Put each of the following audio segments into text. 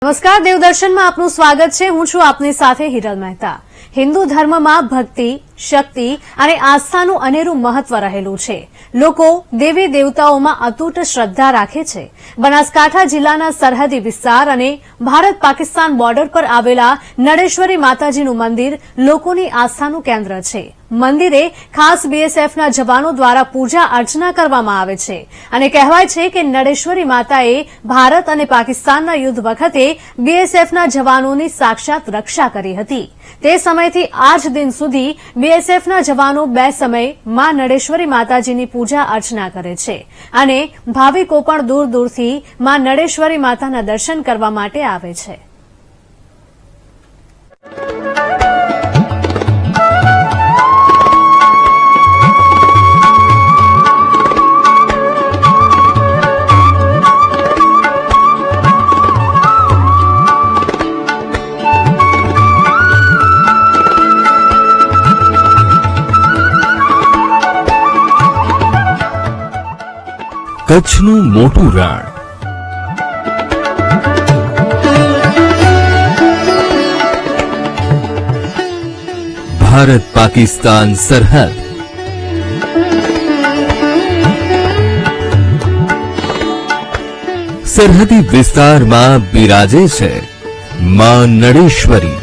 નમસ્કાર, દેવદર્શનમાં આપનું સ્વાગત છે। હું છું આપની સાથે હિરલ મહેતા। હિન્દુ ધર્મમાં ભક્તિ, શક્તિ અને આસ્થાનું અનેરું મહત્વ રહેલું છે। લોકો દેવી દેવતાઓમાં અતૂટ શ્રદ્ધા રાખે છે। બનાસકાંઠા જિલ્લાના સરહદી વિસ્તાર અને ભારત પાકિસ્તાન બોર્ડર પર આવેલા નળેશ્વરી માતાજીનું મંદિર લોકોની આસ્થાનું કેન્દ્ર છે। મંદિરે ખાસ બીએસએફના જવાનો દ્વારા પૂજા અર્ચના કરવામાં આવે છે અને કહેવાય છે કે નળેશ્વરી માતાએ ભારત અને પાકિસ્તાનના યુદ્ધ વખતે બીએસએફના જવાનોની સાક્ષાત રક્ષા કરી હતી। તે સમયથી આજ દિન સુધી બીએસએફના જવાનો બે સમય માં નળેશ્વરી માતાજીની પૂજા અર્ચના કરે છે અને ભાવિકો પણ દૂર દૂરથી માં નળેશ્વરી માતાના દર્શન કરવા માટે આવે છે। કચ્છનું મોટું રણ, ભારત પાકિસ્તાન સરહદ, સરહદી વિસ્તારમાં બિરાજે છે માં નળેશ્વરી।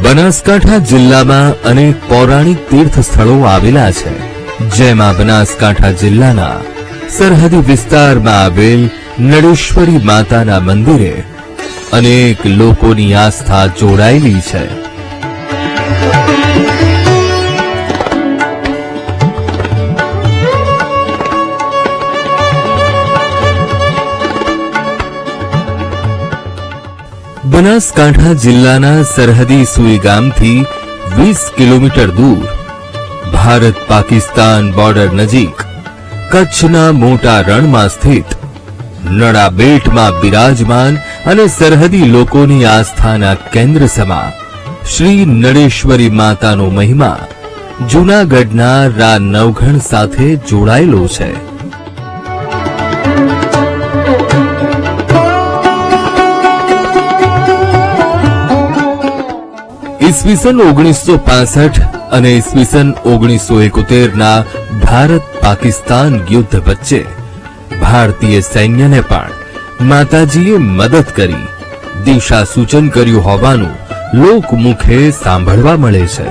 બનાસકાંઠા જિલ્લામાં અનેક પૌરાણિક તીર્થ સ્થળો આવેલા છે, જેમાં બનાસકાંઠા જિલ્લાના સરહદી વિસ્તારમાં આવેલ નળેશ્વરી માતાના મંદિરે અનેક લોકોની આસ્થા જોડાયેલી છે। બનાસકાંઠા જિલ્લાના સરહદી સુઈ ગામથી 20 કિલોમીટર દૂર ભારત પાકિસ્તાન બોર્ડર નજીક કચ્છના મોટા રણમાં સ્થિત નળા બેટમાં બિરાજમાન અને સરહદી લોકોની આસ્થાના કેન્દ્ર સમા શ્રી નળેશ્વરી માતાનો મહિમા જૂનાગઢના રા નવઘણ સાથે જોડાયેલો છે। ઈસવીસન 1965 અને ઈસવીસન 1971 ના ભારત પાકિસ્તાન યુદ્ધ વચ્ચે ભારતીય સૈન્યને પણ માતાજીએ મદદ કરી દિશા સૂચન કર્યું હોવાનું લોકમુખે સાંભળવા મળે છે।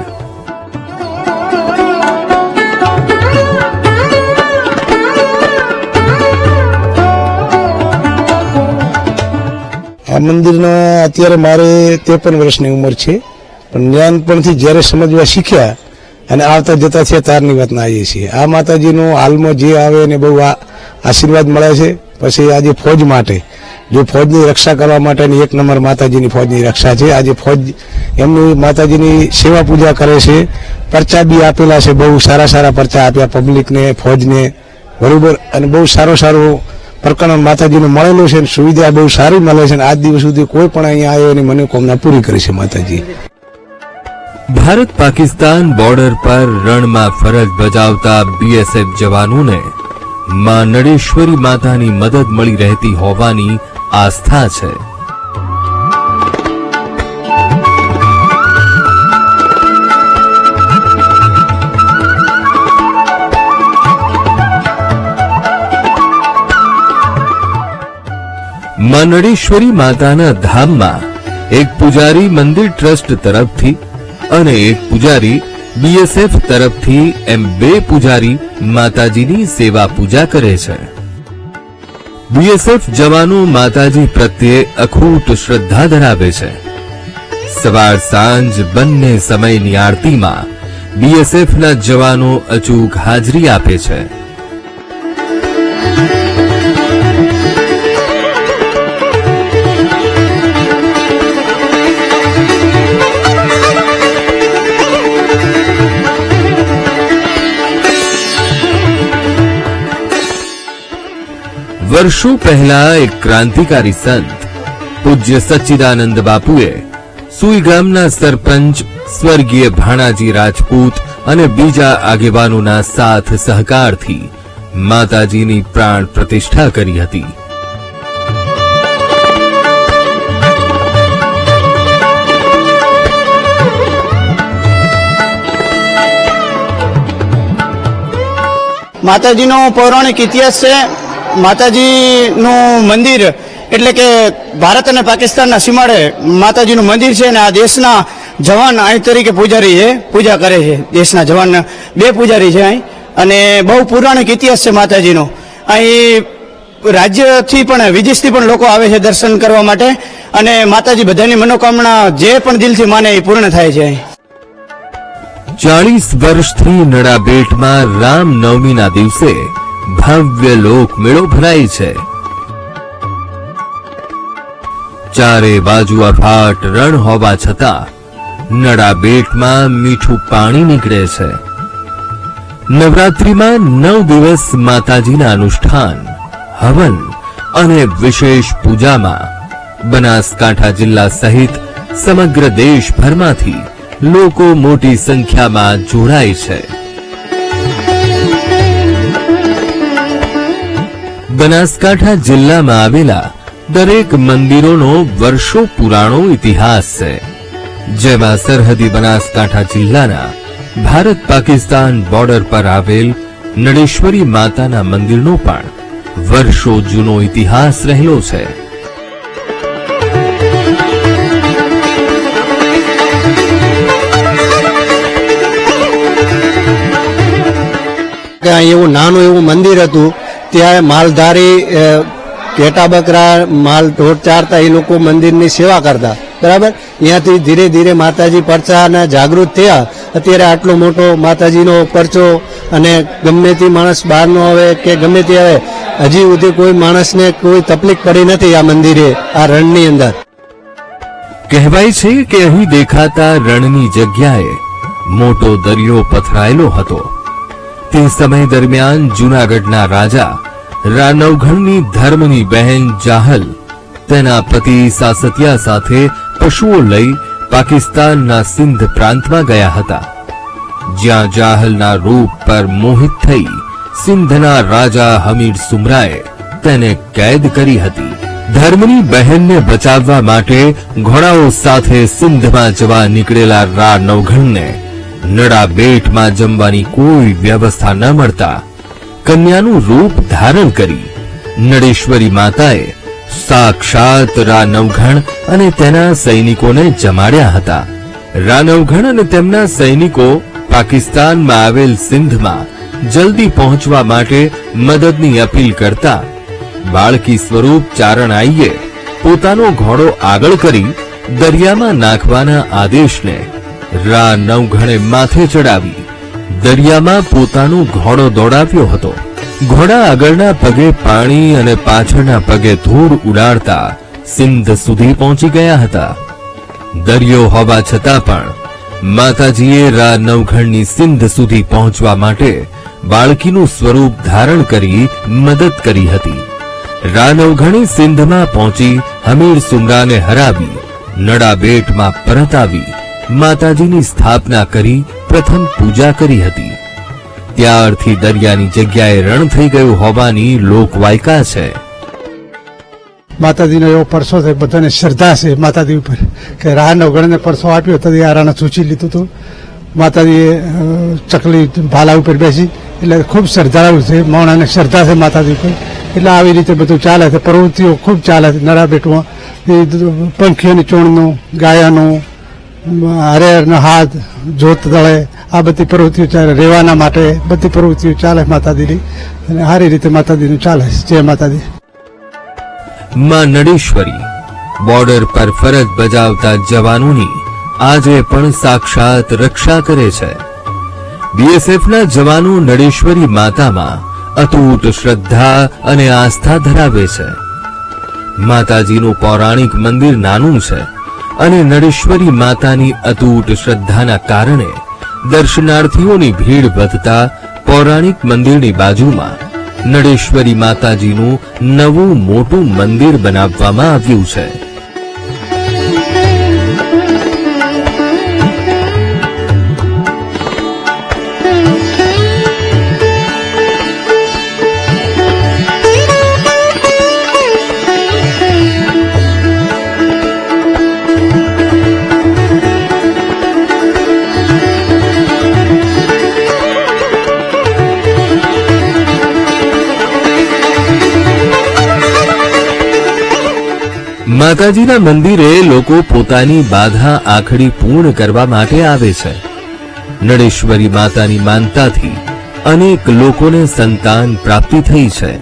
આ મંદિરના અત્યારે મારે 53 વર્ષની ઉંમર છે, પણ નાનપણથી જ્યારે સમજવા શીખ્યા અને આવતા જતા છે તારની વાતના આવીએ છીએ। આ માતાજીનો હાલમાં જે આવે એને બહુ આશીર્વાદ મળે છે। પછી આજે ફોજ માટે, જો ફોજની રક્ષા કરવા માટેની એક નંબર માતાજીની ફોજની રક્ષા છે। આજે ફોજ એમની માતાજીની સેવા પૂજા કરે છે। પરચા બી આપેલા છે, બહુ સારા સારા પરચા આપ્યા પબ્લિકને, ફોજને, બરોબર। અને બહુ સારો પ્રકરણ માતાજીને મળેલું છે, સુવિધા બહુ સારી મળે છે। આજ દિવસ સુધી કોઈ પણ અહીંયા આવ્યો એની મનોકામના પૂરી કરી છે માતાજી। ભારત પાકિસ્તાન બોર્ડર પર રણમાં ફરજ બજાવતા બીએસએફ જવાનોને માં નળેશ્વરી માતાની મદદ મળી રહેતી હોવાની આસ્થા છે। માં નળેશ્વરી માતાના ધામમાં એક પૂજારી મંદિર ટ્રસ્ટ તરફથી અને એક પૂજારી બીએસએફ તરફથી એમ 2 પૂજારી માતાજીની સેવા પૂજા કરે છે। બીએસએફ જવાનો માતાજી પ્રત્યે અખૂટ શ્રદ્ધા ધરાવે છે। સવાર સાંજ બંને સમયની આરતીમાં બીએસએફના જવાનો અચૂક હાજરી આપે છે। વર્ષો પહેલા એક ક્રાંતિકારી સંત પૂજ્ય સચ્ચિદાનંદ બાપુએ સુઈ ગામના સરપંચ સ્વર્ગીય ભાણાજી રાજપૂત અને બીજા આગેવાનોના સાથ સહકારથી માતાજીની પ્રાણ પ્રતિષ્ઠા કરી હતી. માતાજીનો પૌરાણિક ઇતિહાસ છે. માતાજીનું મંદિર એટલે કે ભારત અને પાકિસ્તાનના સીમાડે માતાજીનું મંદિર છે, અને આ દેશના જવાન અહીં તરીકે પૂજારી છે, પૂજા કરે છે. દેશના જવાન 2 પૂજારી છે અહીં, અને બહુ પૌરાણિક ઇતિહાસ છે માતાજીનો. અહીં રાજ્યથી પણ વિદેશથી પણ લોકો આવે છે દર્શન કરવા માટે, અને માતાજી બધાની મનોકામના જે પણ દિલથી માને એ પૂર્ણ થાય છે. 40 વર્ષથી નડાબેટમાં રામનવમીના દિવસે ભવ્ય લોકમેળો ભરાય છે. ચારે બાજુ અફાટ રણ હોવા છતાં નડાબેટમાં મીઠું પાણી નીકળે છે. નવરાત્રિમાં 9 દિવસ માતાજીના અનુષ્ઠાન, હવન અને વિશેષ પૂજામાં બનાસકાંઠા જિલ્લા સહિત સમગ્ર દેશભરમાંથી લોકો મોટી સંખ્યામાં જોડાય છે. બનાસકાંઠા જિલ્લામાં આવેલા દરેક મંદિરોનો વર્ષો પુરાણો ઇતિહાસ છે, જેમાં સરહદી બનાસકાંઠા જિલ્લાના ભારત પાકિસ્તાન બોર્ડર પર આવેલ નડેશ્વરી માતાના મંદિરનો પણ વર્ષો જૂનો ઇતિહાસ રહેલો છે. એવું નાનું એવું મંદિર હતું, ત્યાં માલધારી ઘેટા બકરા માલ ઢોર ચારતા એ લોકો મંદિરની સેવા કરતા. બરાબર, ત્યાંથી ધીરે ધીરે માતાજી પરચા અને જાગૃત થયા. અત્યારે આટલો મોટો માતાજીનો પરચો, અને ગમે તે માણસ બહારનો આવે કે ગમે તે આવે, હજી સુધી કોઈ માણસને કોઈ તકલીફ પડી નથી આ મંદિરે, આ રણની અંદર. કહેવાય છે કે અહીં દેખાતા રણની જગ્યાએ મોટો દરિયો પથરાયેલો હતો. તે સમય દરમિયાન જૂનાગઢના રાજા રાનવઘણની ધર્મની બહેન જાહલ તેના પતિ સાસતિયા સાથે પશુઓ લઈ પાકિસ્તાનના સિંધ પ્રાંતમાં ગયા હતા, જ્યાં જાહલના રૂપ પર મોહિત થઈ સિંધના રાજા હમીર સુમરાએ તેને કેદ કરી હતી. ધર્મની બહેનને બચાવવા માટે ઘોડાઓ સાથે સિંધમાં જવા નીકળેલા રાનવઘણને નડાબેટમાં જમવાની કોઈ વ્યવસ્થા ન મળતા કન્યાનું રૂપ ધારણ કરી નડેશ્વરી માતાએ સાક્ષાત રાનવઘણ અને તેના સૈનિકોને જમાડ્યા હતા. રાનવઘણ અને તેમના સૈનિકો પાકિસ્તાનમાં આવેલ સિંધમાં જલ્દી પહોંચવા માટે મદદની અપીલ કરતા બાળકી સ્વરૂપ ચારણાઈએ પોતાનો ઘોડો આગળ કરી દરિયામાં નાખવાના આદેશને રાનવઘણે માથે ચડાવી દરિયામાં પોતાનો ઘોડો દોડાવ્યો હતો. ઘોડા આગળના પગે પાણી અને પાછળના પગે ધૂળ ઉડાડતા સિંધ સુધી પહોંચી ગયા હતા. દરિયો હોવા છતાં પણ માતાજીએ રાનવઘણની સિંધ સુધી પહોંચવા માટે બાળકીનું સ્વરૂપ ધારણ કરી મદદ કરી હતી. રાનવઘણે સિંધમાં પહોંચી હમીર સુમરાને હરાવી નડાબેટમાં પરત આવી માતાજીની સ્થાપના કરી પ્રથમ પૂજા કરી હતી. ત્યારથી દરિયાની જગ્યાએ રણ થઈ ગયું હોવાની લોકવાયકા છે. માતાજીનો એવો પરસો છે, બધાને શ્રદ્ધા છે માતાજી ઉપર, કે રાનવઘણને પરસો આપ્યો તો આ રાણા સૂચી લીધું હતું. માતાજીએ ચકલી ભાલા ઉપર બેસી, એટલે ખૂબ શ્રદ્ધાળુ છે, માણસને શ્રદ્ધા છે માતાજી ઉપર, એટલે આવી રીતે બધું ચાલે છે. પ્રવૃત્તિઓ ખૂબ ચાલે છે નડાબેટમાં. પંખીઓની ચોણનું, ગાયાનું, હરેહરનો હાથ, જોત દળે, આ બધી પ્રવૃત્તિઓ ચાલે. રહેવાના માટે બધી પ્રવૃત્તિઓ ચાલે માતાજીની, અને સારી રીતે માતાજીનું ચાલે છે. જય માતાજી. માં નડેશ્વરી બોર્ડર પર ફરજ બજાવતા જવાનોની આજે પણ સાક્ષાત રક્ષા કરે છે. બીએસએફના જવાનો નડેશ્વરી માતામાં અતૂટ શ્રદ્ધા અને આસ્થા ધરાવે છે. માતાજીનું પૌરાણિક મંદિર નાનું છે, અને નડેશ્વરી માતાની અતૂટ શ્રદ્ધાના કારણે દર્શનાર્થીઓની ભીડ વધતા પૌરાણિક મંદિરની બાજુમાં નડેશ્વરી માતાજીનું નવું મોટું મંદિર બનાવવામાં આવ્યું છે. માતાજીના મંદિરે લોકો પોતાની બાધા આખડી પૂર્ણ કરવા માટે આવે છે. નળેશ્વરી માતાની માનતાથી અનેક લોકોને સંતાન પ્રાપ્તિ થઈ છે.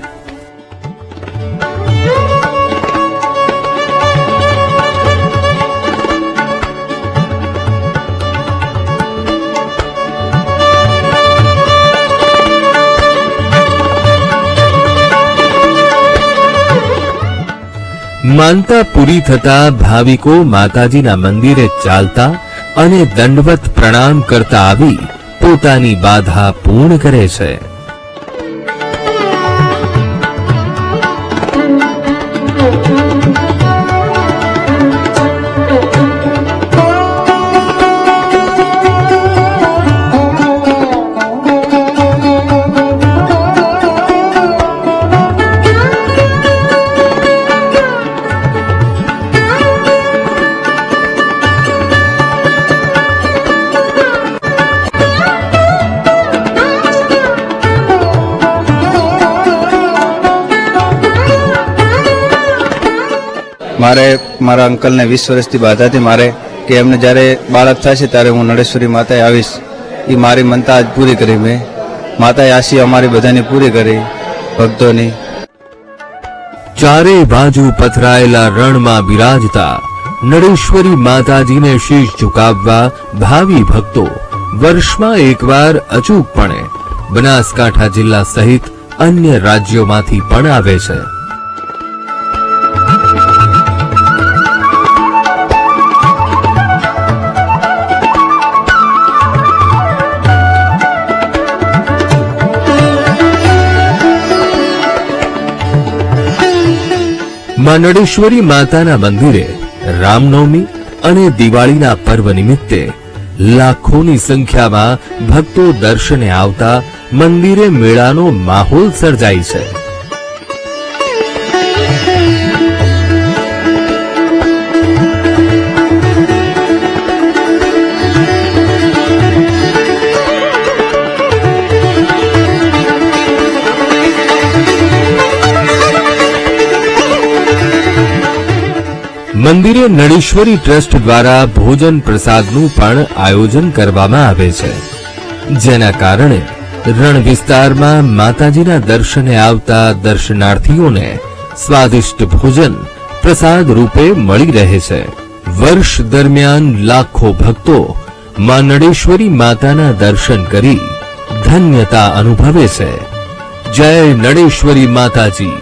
માનતા પૂરી થતા ભાવિકો માતાજીના મંદિરે ચાલતા અને દંડવત પ્રણામ કરતા આવી પોતાની બાધા પૂર્ણ કરે છે. મારે મારા અંકલને 20 વર્ષથી બાધા હતી મારે કે એમને જ્યારે બાળક થશે ત્યારે હું નળેશ્વરી માતાએ આવીશ. એ મારી મનતા આજ પૂરી કરી. મેં માતાએ આશી અમારી બધાની પૂરી કરી ભક્તોની. ચારે બાજુ પથરાયેલા રણમાં બિરાજતા નળેશ્વરી માતાજીને શીશ ઝુકાવવા ભાવિ ભક્તો વર્ષમાં એકવાર અચૂકપણે બનાસકાંઠા જિલ્લા સહિત અન્ય રાજ્યોમાંથી પણ આવે છે. માં નળેશ્વરી માતાના મંદિરે રામનવમી અને દિવાળીના પર્વ નિમિત્તે લાખોની સંખ્યામાં ભક્તો દર્શને આવતા મંદિરે મેળાનો માહોલ સર્જાય છે. મંદિરે નળેશ્વરી ટ્રસ્ટ દ્વારા ભોજન પ્રસાદનું પણ આયોજન કરવામાં આવે છે, જેના કારણે રણ વિસ્તારમાં માતાજીના દર્શને આવતા દર્શનાર્થીઓને સ્વાદિષ્ટ ભોજન પ્રસાદ રૂપે મળી રહે છે. વર્ષ દરમિયાન લાખો ભક્તો માં નળેશ્વરી માતાના દર્શન કરી ધન્યતા અનુભવે છે. જય નળેશ્વરી માતાજી.